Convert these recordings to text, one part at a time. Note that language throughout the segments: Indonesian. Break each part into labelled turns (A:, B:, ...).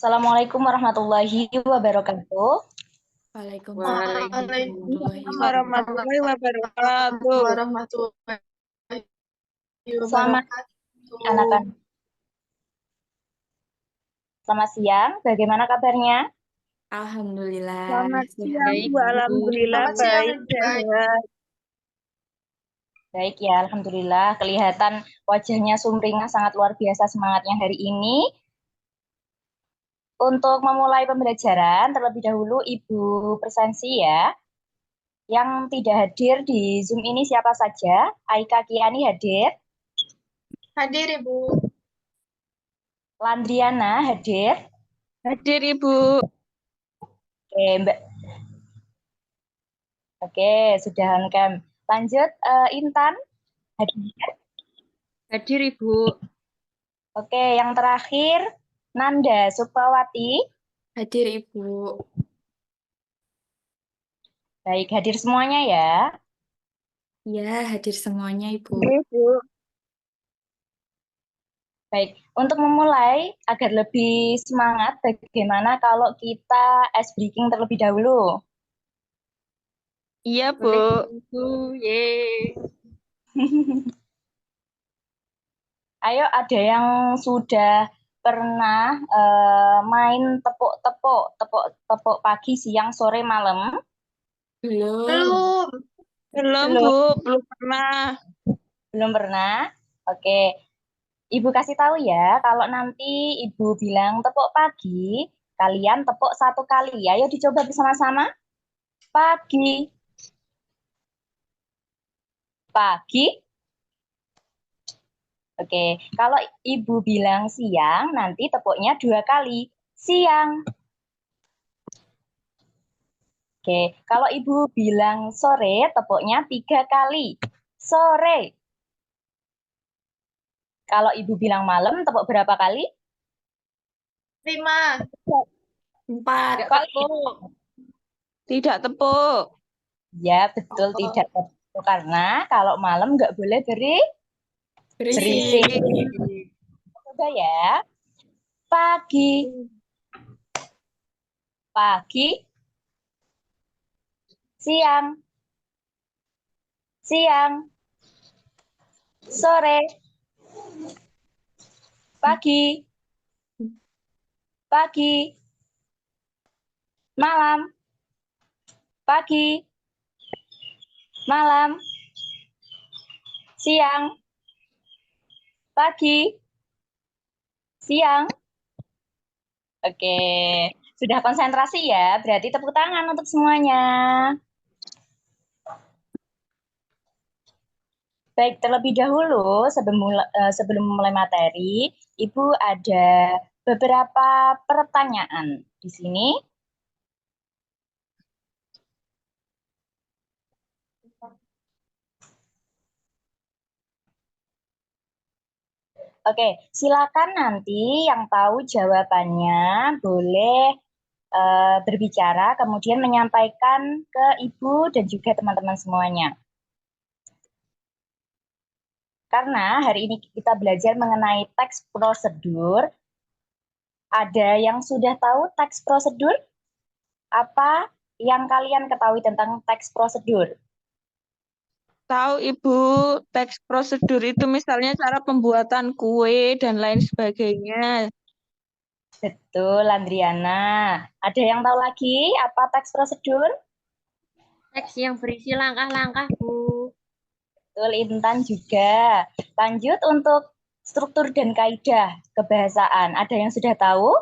A: Assalamualaikum warahmatullahi wabarakatuh.
B: Waalaikumsalam warahmatullahi
C: Waalaikumsalam
B: wabarakatuh.
C: warahmatullahi wabarakatuh.
A: Selamat
C: wabarakatuh.
A: anak-anak. Selamat siang. Bagaimana kabarnya?
B: Alhamdulillah.
C: Selamat siang,
B: Baik,
C: Bu. Alhamdulillah
B: Bu.
C: baik sehat.
A: Baik ya, alhamdulillah. Kelihatan wajahnya sumringah, sangat luar biasa semangatnya hari ini. Untuk memulai pembelajaran, terlebih dahulu Ibu presensi ya. Yang tidak hadir di Zoom ini siapa saja? Aika Kiani hadir.
C: Hadir, Ibu.
A: Landriana hadir.
C: Hadir, Ibu.
A: Oke, Mbak. Oke, sudah on cam. Lanjut, Intan hadir.
B: Hadir, Ibu.
A: Oke, yang terakhir Nanda Sukmawati.
B: Hadir, Ibu.
A: Baik, hadir semuanya ya.
B: Ya, hadir semuanya, Ibu.
C: Ibu.
A: Baik, untuk memulai agar lebih semangat, bagaimana kalau kita ice breaking terlebih dahulu?
C: Iya, Bu.
B: Ibu. Yeay.
A: Ayo, ada yang sudah pernah main tepuk pagi, siang, sore, malam?
B: Belum.
C: Belum,
A: Belum.
C: Bu. Belum pernah.
A: Belum pernah? Oke. Ibu kasih tahu ya, kalau nanti Ibu bilang tepuk pagi, kalian tepuk satu kali. Ayo dicoba bersama-sama. Pagi. Pagi. Oke, kalau Ibu bilang siang, nanti tepuknya 2 kali. Siang. Oke, kalau Ibu bilang sore, tepuknya 3 kali. Sore. Kalau Ibu bilang malam, tepuk berapa kali?
C: 5.
B: 4.
A: Kok
C: Tidak tepuk.
A: ya, betul, tidak tepuk. Karena kalau malam nggak boleh berisik. Coba ya. Pagi. Pagi. Siang. Siang. Sore. Pagi. Pagi. Malam. Pagi. Malam. Siang. Pagi. Siang. Oke. Sudah konsentrasi ya? Berarti tepuk tangan untuk semuanya. Baik, terlebih dahulu sebelum mulai materi, Ibu ada beberapa pertanyaan di sini. Oke, silakan nanti yang tahu jawabannya boleh berbicara, kemudian menyampaikan ke Ibu dan juga teman-teman semuanya. Karena hari ini kita belajar mengenai teks prosedur. Ada yang sudah tahu teks prosedur? Apa yang kalian ketahui tentang teks prosedur?
C: Tahu, Ibu, teks prosedur itu misalnya cara pembuatan kue dan lain sebagainya.
A: Betul, Andriana. Ada yang tahu lagi apa teks prosedur?
B: Teks yang berisi langkah-langkah, Bu.
A: Betul, Intan juga. Lanjut untuk struktur dan kaidah kebahasaan. Ada yang sudah tahu?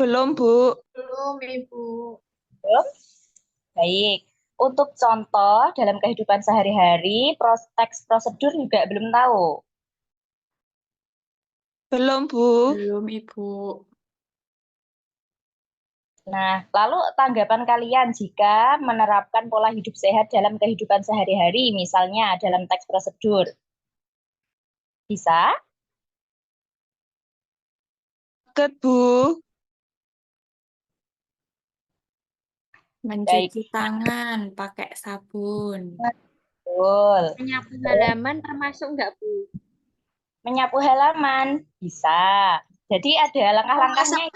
C: Belum, Bu.
B: Belum, Ibu.
A: Belum? Baik. Untuk contoh dalam kehidupan sehari-hari, teks prosedur juga belum tahu.
C: Belum, Bu.
B: Belum, Ibu.
A: Nah, lalu tanggapan kalian jika menerapkan pola hidup sehat dalam kehidupan sehari-hari, misalnya dalam teks prosedur? Bisa?
C: Deket, Bu.
B: Mencuci tangan pakai sabun.
A: Betul.
B: Menyapu halaman termasuk nggak, Bu?
A: Menyapu halaman? Bisa. Jadi ada langkah-langkahnya.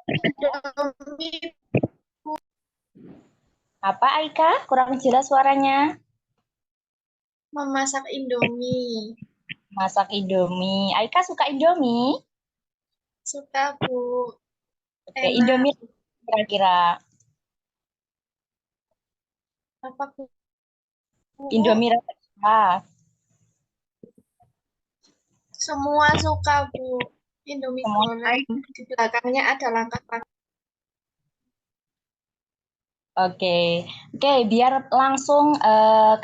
B: Indomie,
A: Apa, Aika? Kurang jelas suaranya.
B: memasak Indomie.
A: Masak Indomie. Aika suka Indomie?
B: Suka, Bu.
A: Oke,
B: Enak.
A: Indomie kira-kira.
B: Apa, Bu?
A: Indomie rasa apa?
B: Semua suka, Bu. Indomie
A: Semua.
B: goreng. Di belakangnya ada langkah-langkah.
A: Oke, oke. Biar langsung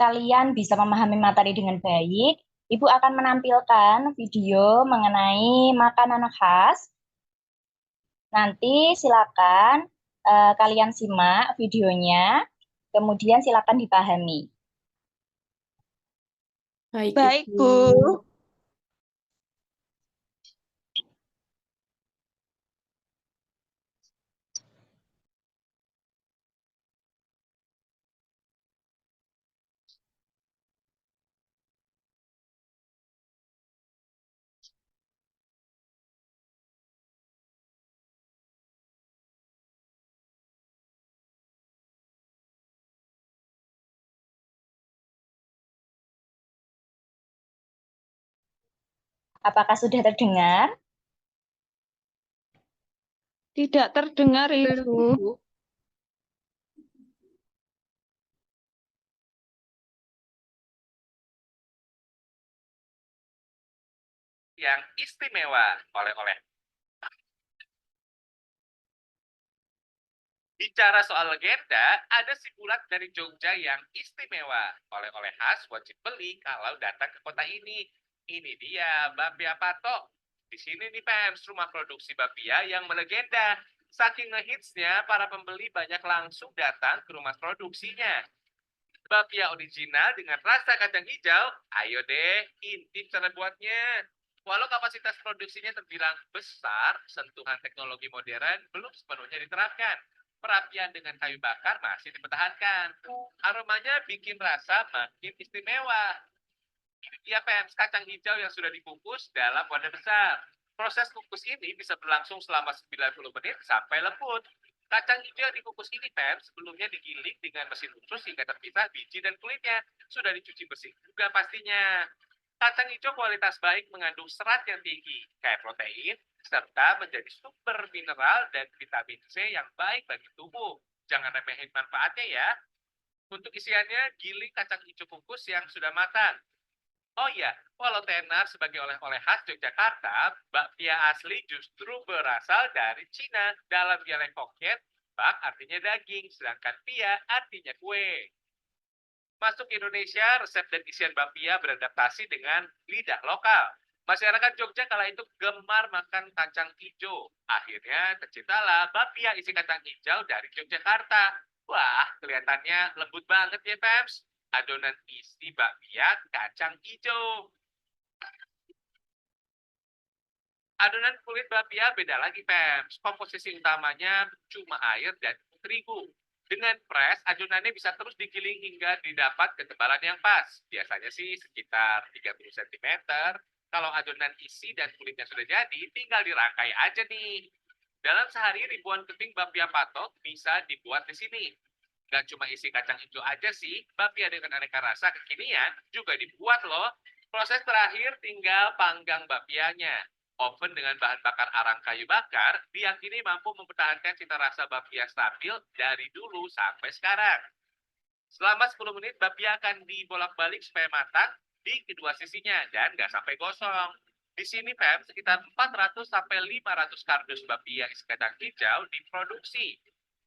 A: kalian bisa memahami materi dengan baik, Ibu akan menampilkan video mengenai makanan khas. Nanti silakan kalian simak videonya, kemudian silakan dipahami.
C: Baik, Bu.
A: Apakah sudah terdengar?
C: Tidak terdengar, Ibu.
B: Bu.
D: Yang istimewa oleh-oleh. Bicara soal legenda, ada si bulat dari Jogja yang istimewa. Oleh-oleh khas wajib beli kalau datang ke kota ini. Ini dia Bapia Patok. Di sini nih Pems, rumah produksi bapia yang melegenda. Saking ngehitsnya, para pembeli banyak langsung datang ke rumah produksinya. Bapia original dengan rasa kacang hijau, ayo deh, intip cara buatnya. Walau kapasitas produksinya terbilang besar, sentuhan teknologi modern belum sepenuhnya diterapkan. Perapian dengan kayu bakar masih dipertahankan. Aromanya bikin rasa makin istimewa. Ini dia Pems, kacang hijau yang sudah dikukus dalam wadah besar. Proses kukus ini bisa berlangsung selama 90 menit sampai lembut. Kacang hijau yang dikukus ini Pems sebelumnya digiling dengan mesin khusus hingga terpisah biji dan kulitnya. Sudah dicuci bersih juga pastinya. Kacang hijau kualitas baik mengandung serat yang tinggi, kayak protein, serta menjadi sumber mineral dan vitamin C yang baik bagi tubuh. Jangan remehin manfaatnya ya. Untuk isiannya, giling kacang hijau kukus yang sudah matang. Oh iya, walau tenar sebagai oleh-oleh khas Yogyakarta, bakpia asli justru berasal dari Cina. Dalam dialek Hokkien, bak artinya daging, sedangkan pia artinya kue. Masuk Indonesia, resep dan isian bakpia beradaptasi dengan lidah lokal. Masyarakat Jogja kala itu gemar makan kacang hijau. Akhirnya terciptalah bakpia isi kacang hijau dari Yogyakarta. Wah, kelihatannya lembut banget ya, Peps. Adonan isi bakpia kacang hijau. Adonan kulit bakpia beda lagi, Pems. Komposisi utamanya cuma air dan terigu. Dengan press, adonannya bisa terus digiling hingga didapat ketebalan yang pas. Biasanya sih sekitar 30 cm. Kalau adonan isi dan kulitnya sudah jadi, tinggal dirangkai aja nih. Dalam sehari, ribuan keping bakpia patok bisa dibuat di sini. Gak cuma isi kacang hijau aja sih, bakpia dengan aneka rasa kekinian juga dibuat loh. Proses terakhir tinggal panggang bakpianya. Oven dengan bahan bakar arang kayu bakar diyakini mampu mempertahankan cita rasa bakpia stabil dari dulu sampai sekarang. Selama 10 menit, bakpia akan dibolak-balik supaya matang di kedua sisinya dan nggak sampai gosong. Di sini, Pem, sekitar 400 sampai 500 kardus bakpia isi kacang hijau diproduksi.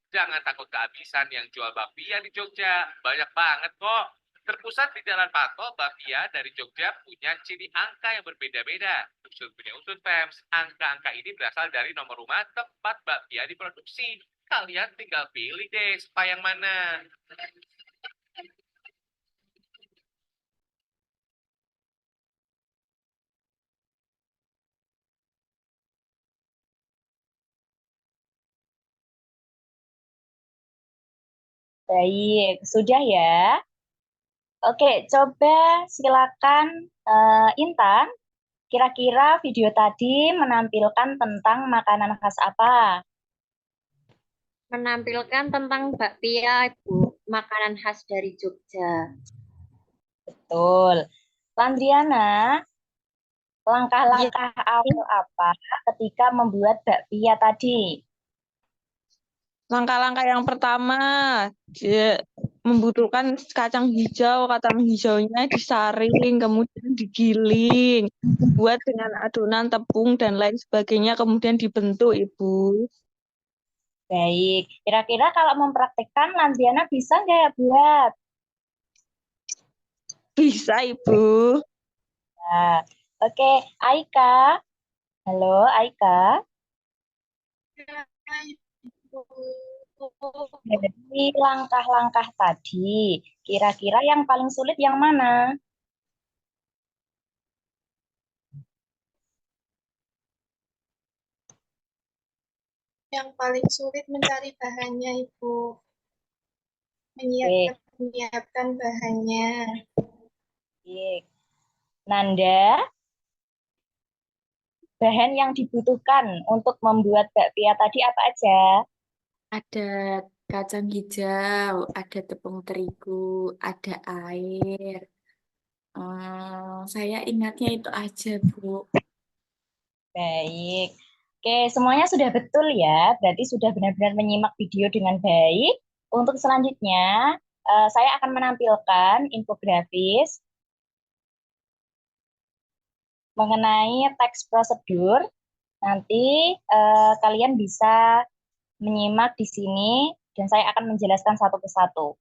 D: Jangan takut kehabisan yang jual bakpia di Jogja. Banyak banget kok. Terpusat di Jalan Pato, bakpia dari Jogja punya ciri angka yang berbeda-beda. Unsur punya unsur Pems. Angka-angka ini berasal dari nomor rumah tempat bakpia diproduksi. Kalian tinggal pilih deh, suka yang mana.
A: Baik, sudah ya. Oke, coba silakan Intan Kira-kira video tadi menampilkan tentang makanan khas apa?
E: Menampilkan tentang bakpia, Ibu, makanan khas dari Jogja.
A: Betul. Landriana, langkah-langkah awal apa ketika membuat bakpia tadi?
C: Langkah-langkah yang pertama, membutuhkan kacang hijau. Kacang hijaunya disaring, kemudian digiling, buat dengan adonan tepung dan lain sebagainya, kemudian dibentuk, Ibu.
A: Baik, kira-kira kalau mempraktikkan Landriana bisa nggak ya buat?
C: Bisa, Ibu.
A: Nah, oke, Aika. Halo, Aika.
B: Ibu.
A: Dari langkah-langkah tadi, kira-kira yang paling sulit yang mana?
B: Yang paling sulit mencari bahannya, Ibu.
A: Oke,
B: Menyiapkan bahannya.
A: baik. Nanda, bahan yang dibutuhkan untuk membuat bakpia tadi apa aja?
F: Ada kacang hijau, ada tepung terigu, ada air. Saya ingatnya itu aja, Bu.
A: Baik. Oke, semuanya sudah betul ya. Berarti sudah benar-benar menyimak video dengan baik. Untuk selanjutnya, saya akan menampilkan infografis mengenai teks prosedur. Nanti kalian bisa menyimak di sini dan saya akan menjelaskan satu persatu.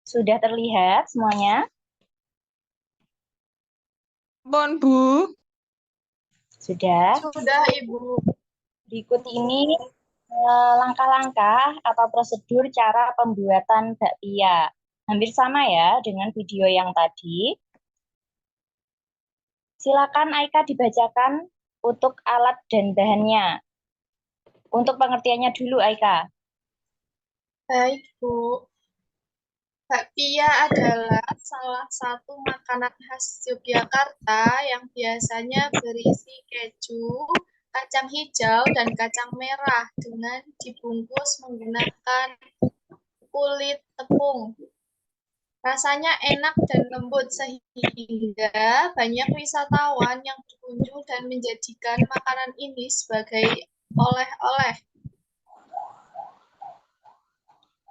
A: Sudah terlihat semuanya?
C: Pon, Bu.
A: Sudah.
B: Sudah, Ibu.
A: Berikut ini langkah-langkah atau prosedur cara pembuatan bakpia. Hampir sama ya dengan video yang tadi. Silakan Aika dibacakan untuk alat dan bahannya. Untuk pengertiannya dulu, Aika.
B: Baik, Bu. Bakpia adalah salah satu makanan khas Yogyakarta yang biasanya berisi keju, kacang hijau, dan kacang merah dengan dibungkus menggunakan kulit tepung. Rasanya enak dan lembut sehingga banyak wisatawan yang berkunjung dan menjadikan makanan ini sebagai oleh-oleh.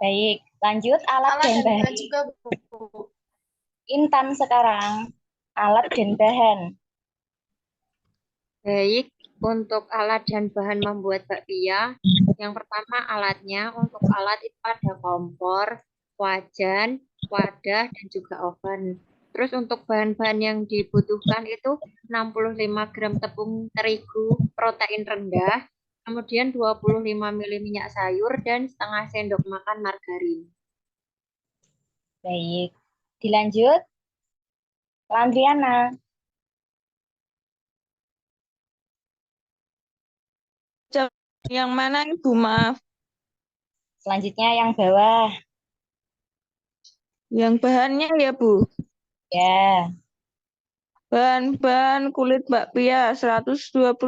A: Baik, lanjut alat
B: Alat
A: dan
B: dan
A: bahan.
B: bahan juga, Bu.
A: Intan sekarang, alat dan bahan.
E: Baik, untuk alat dan bahan membuat bakpia, yang pertama alatnya, untuk alat itu ada kompor, wajan, wadah, dan juga oven. Terus untuk bahan-bahan yang dibutuhkan itu 65 gram tepung terigu protein rendah, kemudian 25 ml minyak sayur, dan setengah sendok makan margarin.
A: Baik, dilanjut. Landriana.
C: Yang mana, Ibu? Maaf.
A: Selanjutnya yang bawah.
C: Yang bahannya ya, Bu.
A: Ya,
C: Bahan-bahan kulit bakpia 125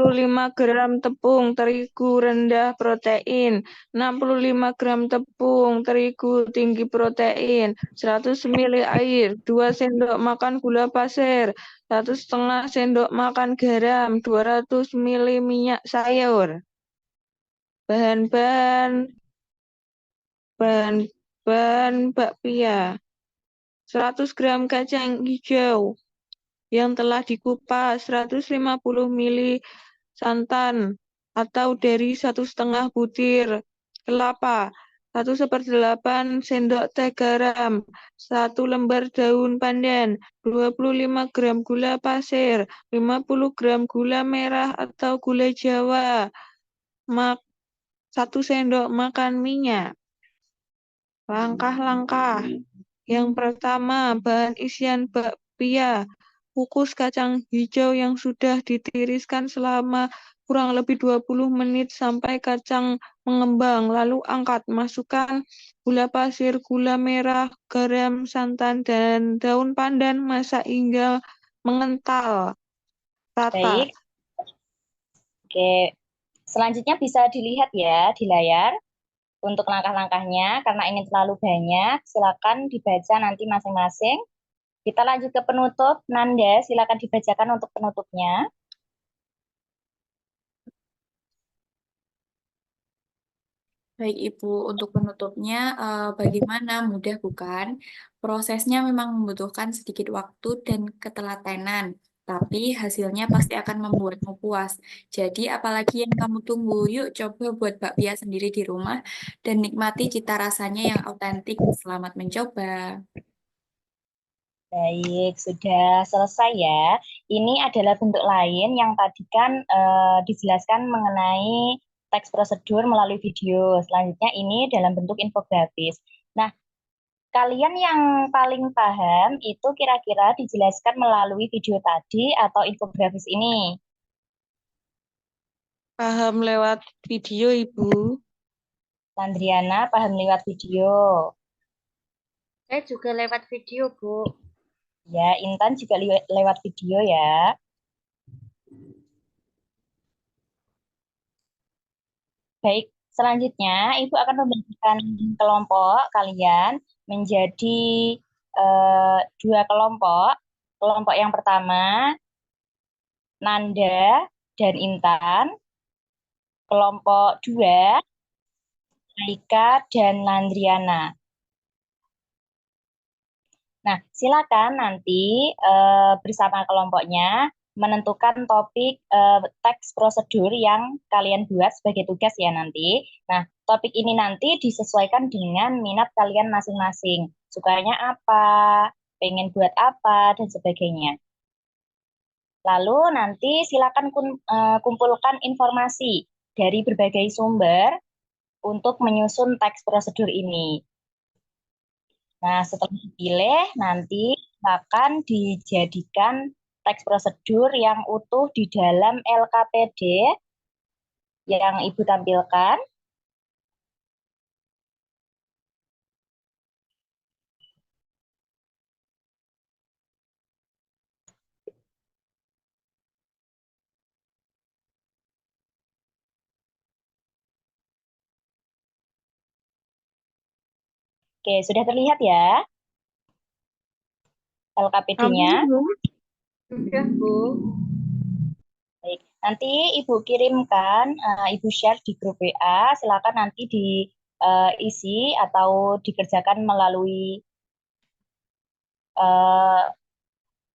C: gram tepung terigu rendah protein, 65 gram tepung terigu tinggi protein, 100 ml air, 2 sendok makan gula pasir, 1,5 sendok makan garam, 200 ml minyak sayur. Bahan-bahan bakpia 100 gram kacang hijau yang telah dikupas, 150 ml santan atau dari 1,5 butir kelapa, 1/8 sendok teh garam, 1 lembar daun pandan, 25 gram gula pasir, 50 gram gula merah atau gula Jawa, 1 sendok makan minyak. Langkah-langkah. Yang pertama, bahan isian bakpia. Kukus kacang hijau yang sudah ditiriskan selama kurang lebih 20 menit sampai kacang mengembang. Lalu angkat, masukkan gula pasir, gula merah, garam, santan, dan daun pandan. Masak hingga mengental rata.
A: Baik. Oke. Selanjutnya bisa dilihat ya di layar untuk langkah-langkahnya. Karena ini terlalu banyak, silakan dibaca nanti masing-masing. Kita lanjut ke penutup. Nanda, silakan dibacakan untuk penutupnya.
F: Baik, Ibu. Untuk penutupnya, bagaimana? Mudah bukan? Prosesnya memang membutuhkan sedikit waktu dan ketelatenan, tapi hasilnya pasti akan membuatmu puas. Jadi, apalagi yang kamu tunggu? Yuk, coba buat bakpia sendiri di rumah dan nikmati cita rasanya yang otentik. Selamat mencoba.
A: Baik, sudah selesai ya. Ini adalah bentuk lain yang tadi kan dijelaskan mengenai teks prosedur melalui video. Selanjutnya ini dalam bentuk infografis. Nah, kalian yang paling paham itu kira-kira dijelaskan melalui video tadi atau infografis ini?
C: Paham lewat video, Ibu.
A: Landriana paham lewat video.
E: Saya juga lewat video, Bu.
A: Ya, Intan juga lewat video ya. Baik, selanjutnya Ibu akan membagikan kelompok kalian menjadi 2 kelompok. Kelompok yang pertama, Nanda dan Intan. Kelompok 2, Aika dan Landriana. Nah, silakan nanti bersama kelompoknya menentukan topik teks prosedur yang kalian buat sebagai tugas ya nanti. Nah, topik ini nanti disesuaikan dengan minat kalian masing-masing. Sukanya apa, pengen buat apa, dan sebagainya. Lalu nanti silakan kumpulkan informasi dari berbagai sumber untuk menyusun teks prosedur ini. Nah, setelah dipilih, nanti akan dijadikan teks prosedur yang utuh di dalam LKPD yang Ibu tampilkan. Oke, sudah terlihat ya LKPD-nya?
C: Aman, Bu.
E: Sudah, Bu.
A: Baik, nanti Ibu kirimkan, Ibu share di grup WA, silakan nanti diisi atau dikerjakan melalui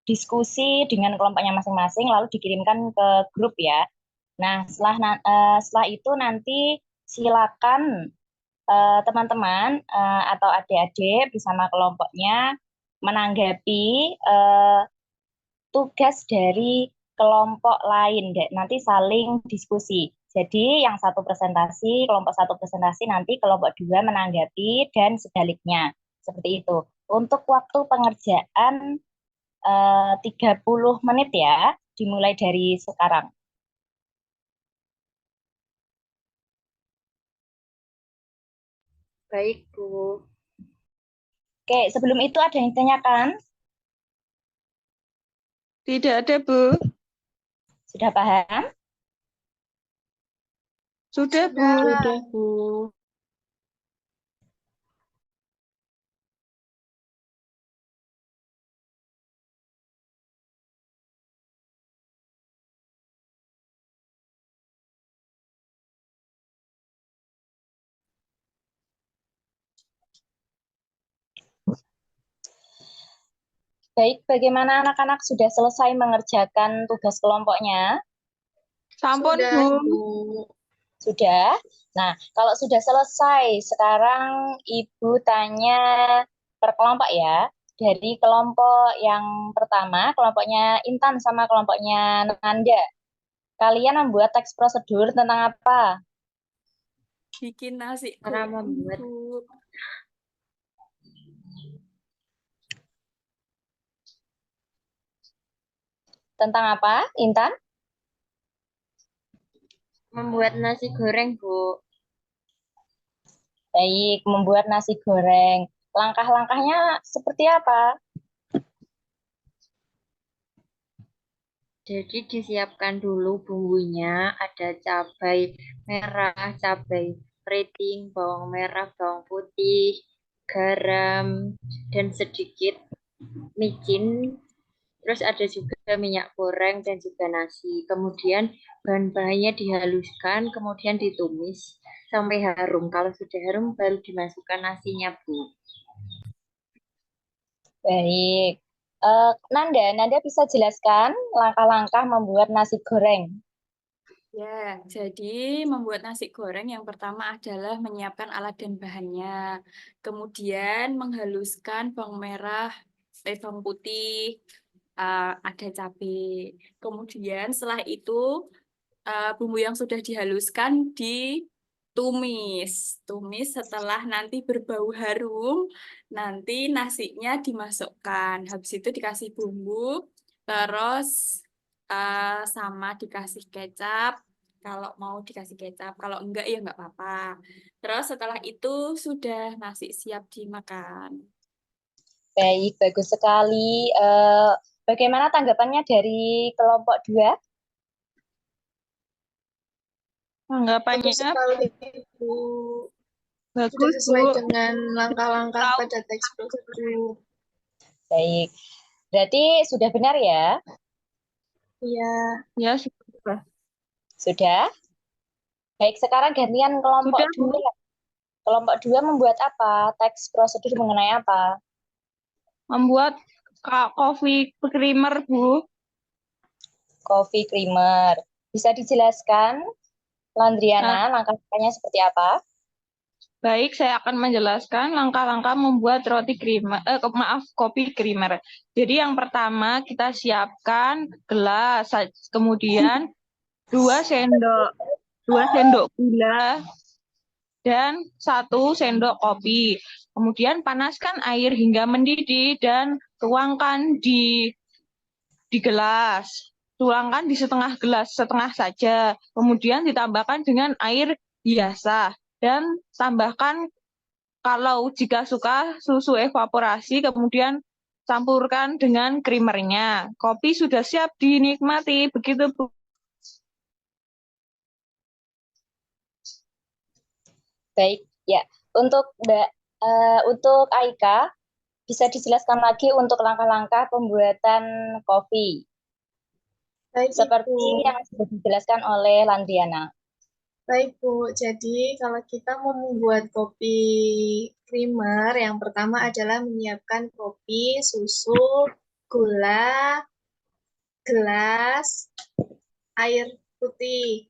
A: diskusi dengan kelompoknya masing-masing, lalu dikirimkan ke grup ya. Nah, setelah itu nanti silakan teman-teman atau adik-adik bersama kelompoknya menanggapi tugas dari kelompok lain, nanti saling diskusi. Jadi yang satu presentasi, kelompok satu presentasi, nanti kelompok 2 menanggapi dan sebaliknya. Seperti itu. Untuk waktu pengerjaan 30 menit ya, dimulai dari sekarang.
E: Baik, Bu.
A: Oke, sebelum itu ada yang ditanyakan?
C: Tidak ada, Bu.
A: Sudah paham?
C: Sudah, Bu.
F: Sudah, Bu.
A: Baik, bagaimana anak-anak sudah selesai mengerjakan tugas kelompoknya?
C: Sampun,
B: Sudah,
C: Bu.
B: Ibu.
A: Sudah? Nah, kalau sudah selesai, sekarang Ibu tanya per kelompok ya. Dari kelompok yang pertama, kelompoknya Intan sama kelompoknya Nanda. Kalian membuat teks prosedur tentang apa?
F: bikin nasi
E: Cara
F: goreng,
E: membuat
F: Bu.
A: Tentang apa, Intan?
E: nasi goreng, Bu.
A: Baik, membuat nasi goreng. Langkah-langkahnya seperti apa?
E: Jadi disiapkan dulu bumbunya, ada cabai merah, cabai keriting, bawang merah, bawang putih, garam, dan sedikit micin. Terus ada juga minyak goreng dan juga nasi. Kemudian bahan-bahannya dihaluskan, kemudian ditumis sampai harum. Kalau sudah harum baru dimasukkan nasinya, Bu.
A: Baik. Nanda bisa jelaskan langkah-langkah membuat nasi goreng.
F: Ya, jadi membuat nasi goreng yang pertama adalah menyiapkan alat dan bahannya. Kemudian menghaluskan bawang merah, bawang putih, ada cabai. Kemudian setelah itu bumbu yang sudah dihaluskan ditumis. Tumis setelah nanti berbau harum, nanti nasinya dimasukkan. Habis itu dikasih bumbu, terus sama dikasih kecap. Kalau mau dikasih kecap, kalau enggak ya enggak apa-apa. Terus setelah itu sudah nasi siap dimakan.
A: Baik, bagus sekali. Bagaimana tanggapannya dari kelompok 2?
C: Tanggapannya
B: Bagus sekali, Bu. Sudah
C: bagus,
B: sesuai
C: Bu.
B: dengan langkah-langkah
C: Tahu.
B: pada teks prosedur.
A: Baik. Berarti sudah benar ya?
B: Iya,
C: Ya, sudah.
A: Sudah? Baik, sekarang gantian kelompok
C: Sudah, Bu.
A: 2. Kelompok 2 membuat apa? Teks prosedur mengenai apa?
C: Membuat coffee creamer, Bu.
A: Coffee creamer. Bisa dijelaskan,
C: Nah,
A: Landriana, langkah-langkahnya seperti apa?
C: baik, saya akan menjelaskan langkah-langkah membuat roti creamer, maaf, kopi creamer. Jadi yang pertama kita siapkan gelas, kemudian 2 sendok gula dan 1 sendok kopi. Kemudian panaskan air hingga mendidih dan tuangkan di gelas. Tuangkan di setengah gelas, setengah saja. Kemudian ditambahkan dengan air biasa dan tambahkan kalau jika suka susu evaporasi, kemudian campurkan dengan creamernya. Kopi sudah siap dinikmati, begitu Bu.
A: Baik, ya. Untuk Aika, bisa dijelaskan lagi untuk langkah-langkah pembuatan kopi,
B: baik Ibu.
A: seperti yang sudah dijelaskan oleh Landriana.
B: Baik Bu, jadi kalau kita mau membuat kopi creamer, yang pertama adalah menyiapkan kopi, susu, gula, gelas, air putih.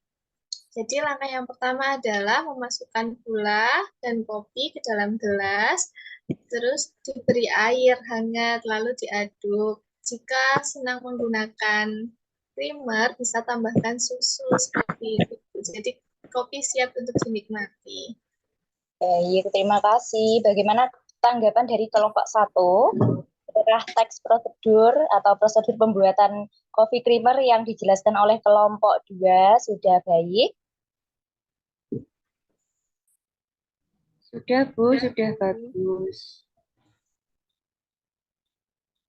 B: Jadi langkah yang pertama adalah memasukkan gula dan kopi ke dalam gelas, terus diberi air hangat, lalu diaduk. Jika senang menggunakan creamer, bisa tambahkan susu seperti itu. Jadi kopi siap untuk dinikmati.
A: Baik, terima kasih. Bagaimana tanggapan dari kelompok 1? Apakah teks prosedur atau prosedur pembuatan coffee creamer yang dijelaskan oleh kelompok 2 sudah baik?
E: Sudah, Bu, sudah bagus.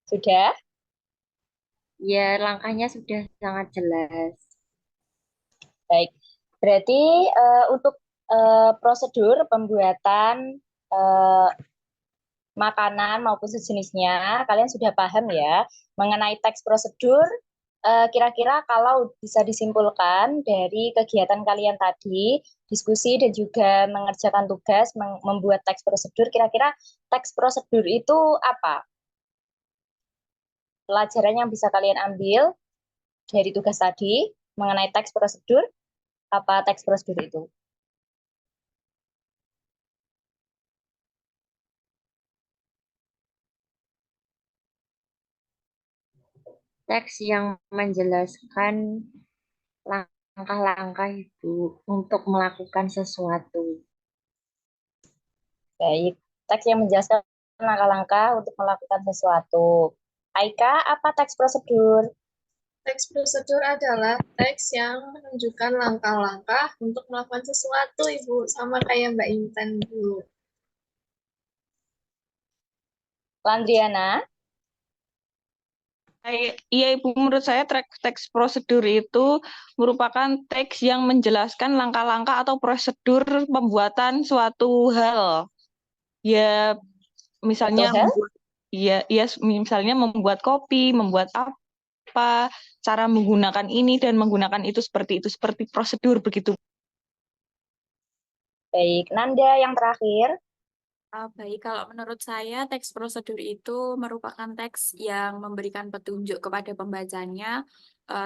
A: Sudah?
E: Ya, langkahnya sudah sangat jelas.
A: Baik. Berarti untuk prosedur pembuatan eh, makanan maupun sejenisnya, kalian sudah paham ya mengenai teks prosedur. Kira-kira kalau bisa disimpulkan dari kegiatan kalian tadi, diskusi dan juga mengerjakan tugas, membuat teks prosedur, kira-kira teks prosedur itu apa? Pelajaran yang bisa kalian ambil dari tugas tadi mengenai teks prosedur, apa teks prosedur itu?
E: Teks yang menjelaskan langkah-langkah Ibu untuk melakukan sesuatu.
A: Baik, teks yang menjelaskan langkah-langkah untuk melakukan sesuatu. Aika, apa teks prosedur?
B: Teks prosedur adalah teks yang menunjukkan langkah-langkah untuk melakukan sesuatu, Ibu. Sama kayak Mbak Intan, Bu.
A: Landriana,
C: Iya, Ibu, menurut saya teks prosedur itu merupakan teks yang menjelaskan langkah-langkah atau prosedur pembuatan suatu hal. Ya,
A: suatu
C: misalnya
A: hal?
C: misalnya membuat kopi, membuat apa, cara menggunakan ini dan menggunakan itu, seperti prosedur begitu.
A: Baik, Nanda yang terakhir.
F: Baik, kalau menurut saya teks prosedur itu merupakan teks yang memberikan petunjuk kepada pembacanya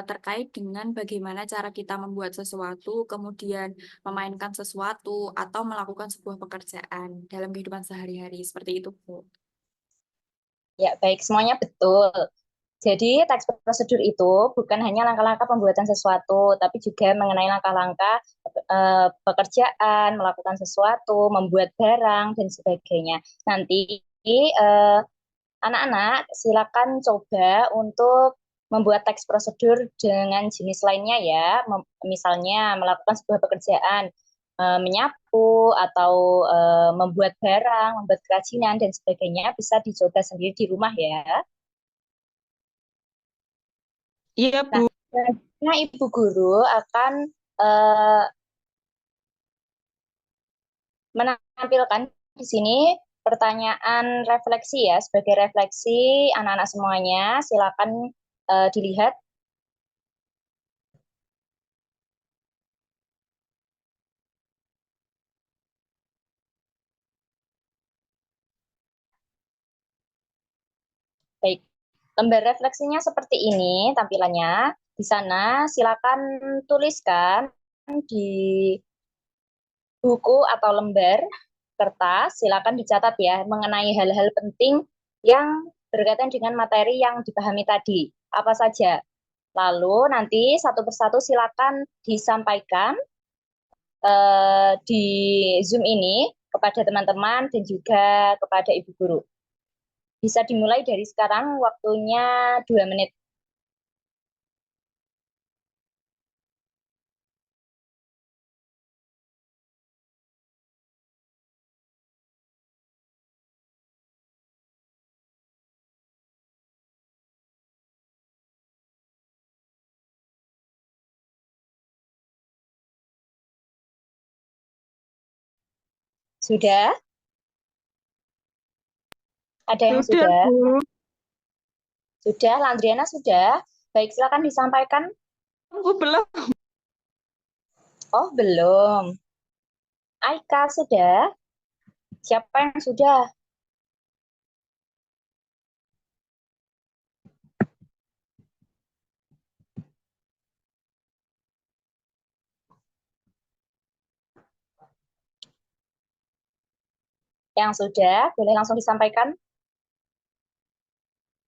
F: terkait dengan bagaimana cara kita membuat sesuatu, kemudian memainkan sesuatu, atau melakukan sebuah pekerjaan dalam kehidupan sehari-hari. Seperti itu, Bu.
A: Ya, baik, semuanya betul. Jadi, teks prosedur itu bukan hanya langkah-langkah pembuatan sesuatu, tapi juga mengenai langkah-langkah pekerjaan, melakukan sesuatu, membuat barang, dan sebagainya. Nanti, anak-anak silakan coba untuk membuat teks prosedur dengan jenis lainnya ya. Misalnya melakukan sebuah pekerjaan, menyapu, atau membuat barang, membuat kerajinan, dan sebagainya, bisa dicoba sendiri di rumah ya.
C: Iya, Bu.
A: Nah, selanjutnya Ibu Guru akan eh, menampilkan di sini pertanyaan refleksi ya, sebagai refleksi anak-anak semuanya. Silakan dilihat. Baik, lembar refleksinya seperti ini tampilannya. Di sana silakan tuliskan di buku atau lembar kertas, silakan dicatat ya mengenai hal-hal penting yang berkaitan dengan materi yang dipahami tadi. Apa saja? Lalu nanti satu persatu silakan disampaikan di Zoom ini kepada teman-teman dan juga kepada Ibu Guru. Bisa dimulai dari sekarang, waktunya 2 menit. Sudah? Ada yang
C: Sudah,
A: sudah?
C: Bu.
A: Sudah, Landriana sudah. Baik, silakan disampaikan.
C: Bu, belum.
A: Oh, belum. Aika sudah. Siapa yang sudah? Yang sudah, boleh langsung disampaikan.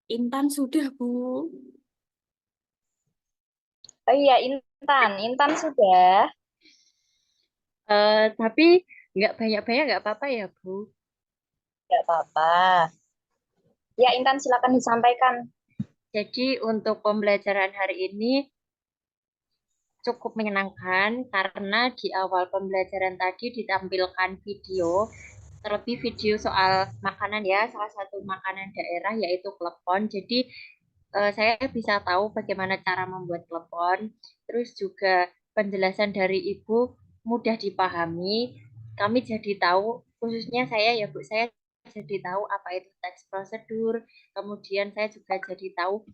F: Intan sudah, Bu.
A: Oh iya, Intan. Intan sudah.
E: Tapi nggak banyak-banyak nggak apa-apa ya, Bu.
A: Tidak apa-apa. Ya, Intan silakan disampaikan.
E: Jadi untuk pembelajaran hari ini cukup menyenangkan karena di awal pembelajaran tadi ditampilkan video, terlebih video soal makanan ya, salah satu makanan daerah yaitu klepon. Jadi saya bisa tahu bagaimana cara membuat klepon. Terus juga penjelasan dari Ibu mudah dipahami. Kami jadi tahu, khususnya saya ya Bu, saya jadi tahu apa itu teks prosedur. Kemudian saya juga jadi tahu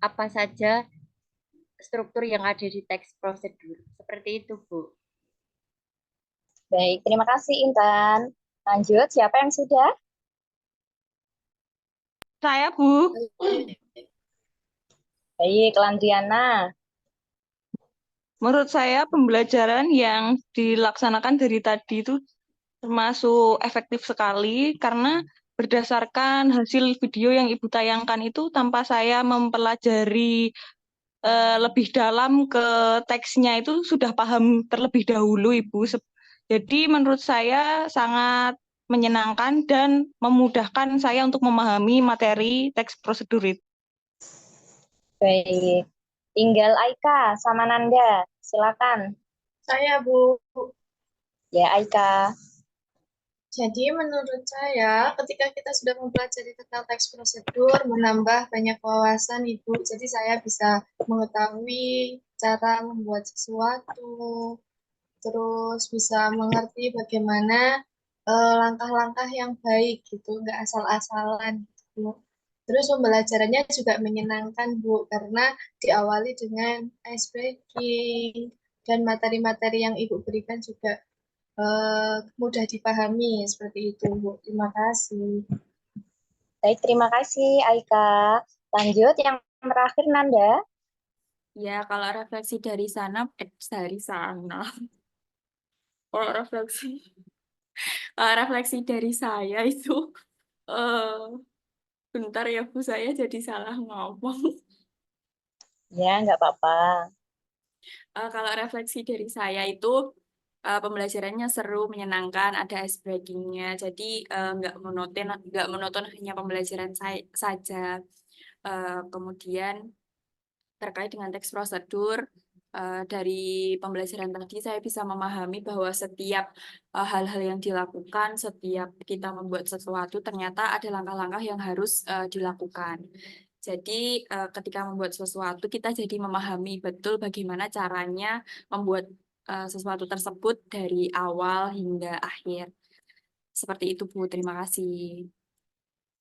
E: apa saja struktur yang ada di teks prosedur. Seperti itu, Bu.
A: Baik, terima kasih Intan. Lanjut, siapa yang sudah?
C: Saya, Bu.
A: Baik, Landriana.
C: Menurut saya pembelajaran yang dilaksanakan dari tadi itu termasuk efektif sekali karena berdasarkan hasil video yang Ibu tayangkan itu tanpa saya mempelajari lebih dalam ke teksnya itu sudah paham terlebih dahulu, Ibu. Jadi menurut saya sangat menyenangkan dan memudahkan saya untuk memahami materi teks prosedur itu.
A: Baik. Tinggal Aika sama Nanda. Silakan.
B: Saya, Bu.
A: Ya, Aika.
B: Jadi menurut saya, ketika kita sudah mempelajari tentang teks prosedur, menambah banyak wawasan Ibu. Jadi saya bisa mengetahui cara membuat sesuatu, terus bisa mengerti bagaimana langkah-langkah yang baik gitu, nggak asal-asalan gitu. Terus pembelajarannya juga menyenangkan Bu, karena diawali dengan ice breaking dan materi-materi yang Ibu berikan juga mudah dipahami seperti itu Bu. Terima kasih.
A: Baik, terima kasih Aika. Lanjut yang terakhir Nanda.
F: Ya, kalau refleksi dari sana, kalau refleksi dari saya itu, eh bentar ya Bu, saya jadi salah ngomong.
A: Ya, nggak apa-apa.
F: Kalau refleksi dari saya itu pembelajarannya seru, menyenangkan, ada ice breaking-nya. Jadi nggak monoton hanya pembelajaran saja. Kemudian terkait dengan teks prosedur dari pembelajaran tadi saya bisa memahami bahwa setiap hal-hal yang dilakukan, setiap kita membuat sesuatu ternyata ada langkah-langkah yang harus dilakukan. Jadi ketika membuat sesuatu kita jadi memahami betul bagaimana caranya membuat sesuatu tersebut dari awal hingga akhir. Seperti itu Bu, terima kasih.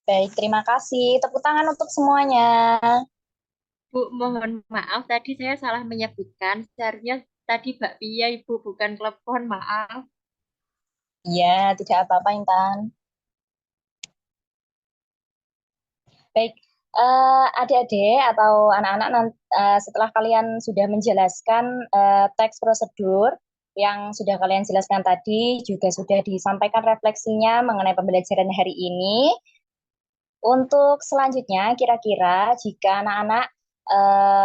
A: Baik, terima kasih. Tepuk tangan untuk semuanya.
E: Bu, mohon maaf tadi saya salah menyebutkan. Seharusnya tadi bakpia Ibu, bukan klepon, maaf.
A: Ya, tidak apa-apa Intan. Baik, adik-adik atau anak-anak setelah kalian sudah menjelaskan teks prosedur yang sudah kalian jelaskan tadi, juga sudah disampaikan refleksinya mengenai pembelajaran hari ini. Untuk selanjutnya, kira-kira jika anak-anak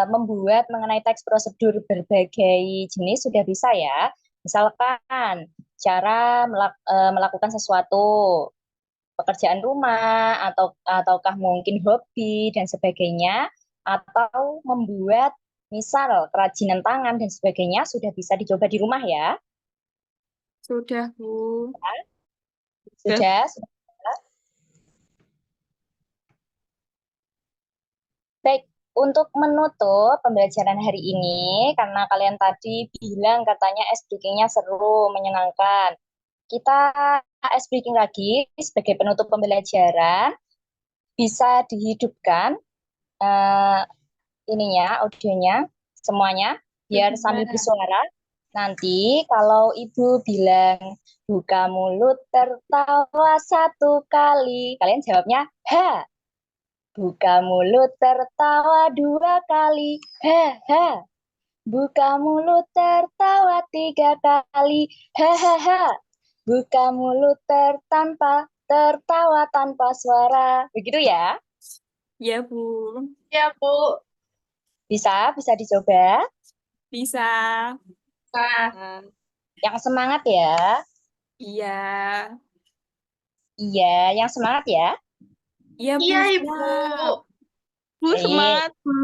A: membuat mengenai teks prosedur berbagai jenis sudah bisa ya. Misalkan cara melakukan sesuatu, pekerjaan rumah ataukah mungkin hobi dan sebagainya, atau membuat misal kerajinan tangan dan sebagainya sudah bisa dicoba di rumah ya.
F: Sudah Bu.
A: Sudah. Baik, untuk menutup pembelajaran hari ini, karena kalian tadi bilang katanya ice breaking-nya seru, menyenangkan. Kita ice breaking lagi sebagai penutup pembelajaran, bisa dihidupkan audionya, semuanya, biar sambil bersuara. Nanti kalau Ibu bilang, buka mulut tertawa satu kali, kalian jawabnya, ha. Buka mulut tertawa dua kali, ha. Buka mulut tertawa tiga kali, ha. Buka mulut tertawa tanpa suara. Begitu ya?
F: Ya Bu.
B: Ya Bu.
A: Bisa dicoba.
F: Bisa.
B: Nah,
A: Yang semangat ya.
F: Iya.
A: Iya, yang semangat ya.
F: Iya Bu.
B: iya
F: Siap.
B: Ibu.
C: Bu, semangat, Bu.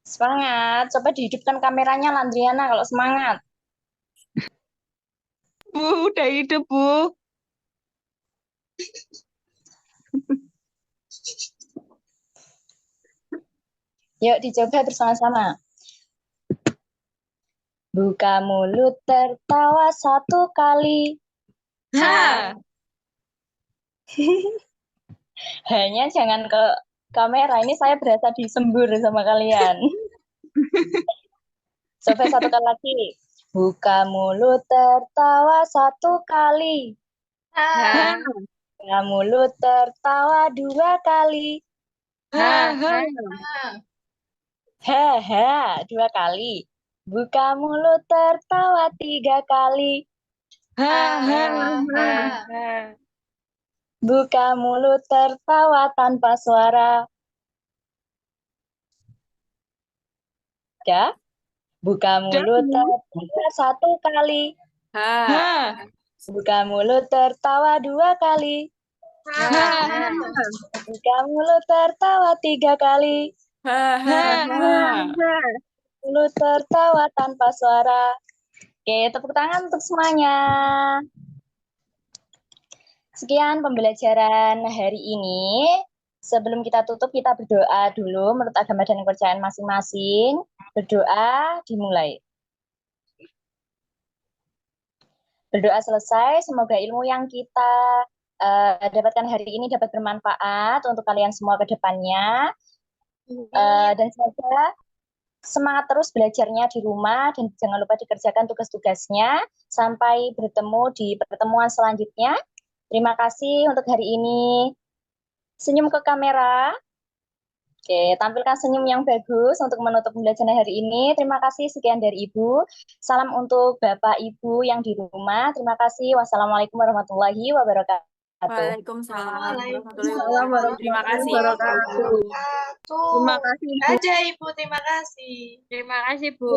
A: Semangat. Coba dihidupkan kameranya Landriana kalau semangat.
C: Bu, udah hidup, Bu.
A: Yuk dicoba bersama-sama. Buka mulut tertawa satu kali.
C: Ha.
A: Hanya jangan ke kamera. Ini saya berasa disembur sama kalian. Coba satu kali lagi. Buka mulut tertawa satu kali.
B: Ha.
A: Buka mulut tertawa dua kali.
C: Ha.
A: Ha. Dua kali. Buka mulut tertawa tiga kali.
C: Ha.
A: Buka mulut tertawa tanpa suara. Buka mulut tertawa 1 kali.
F: Ha.
A: Buka mulut tertawa 2 kali. Buka mulut tertawa 3 kali.
F: Ha.
A: Mulut tertawa tanpa suara. Oke, tepuk tangan untuk semuanya. Sekian pembelajaran hari ini. Sebelum kita tutup, kita berdoa dulu menurut agama dan kepercayaan masing-masing. Berdoa dimulai. Berdoa selesai, semoga ilmu yang kita dapatkan hari ini dapat bermanfaat untuk kalian semua ke depannya. Dan semoga semangat terus belajarnya di rumah dan jangan lupa dikerjakan tugas-tugasnya. Sampai bertemu di pertemuan selanjutnya. Terima kasih untuk hari ini. Senyum ke kamera. Oke, tampilkan senyum yang bagus untuk menutup pembelajaran hari ini. Terima kasih, sekian dari Ibu. Salam untuk Bapak Ibu yang di rumah. Terima kasih. Wassalamualaikum warahmatullahi wabarakatuh.
F: Waalaikumsalam warahmatullahi
B: Waalaikumsalam
F: wabarakatuh. Terima kasih.
B: warahmatullahi wabarakatuh.
C: Terima kasih, Bu.
B: Aja Ibu, terima kasih.
E: Terima kasih, Bu.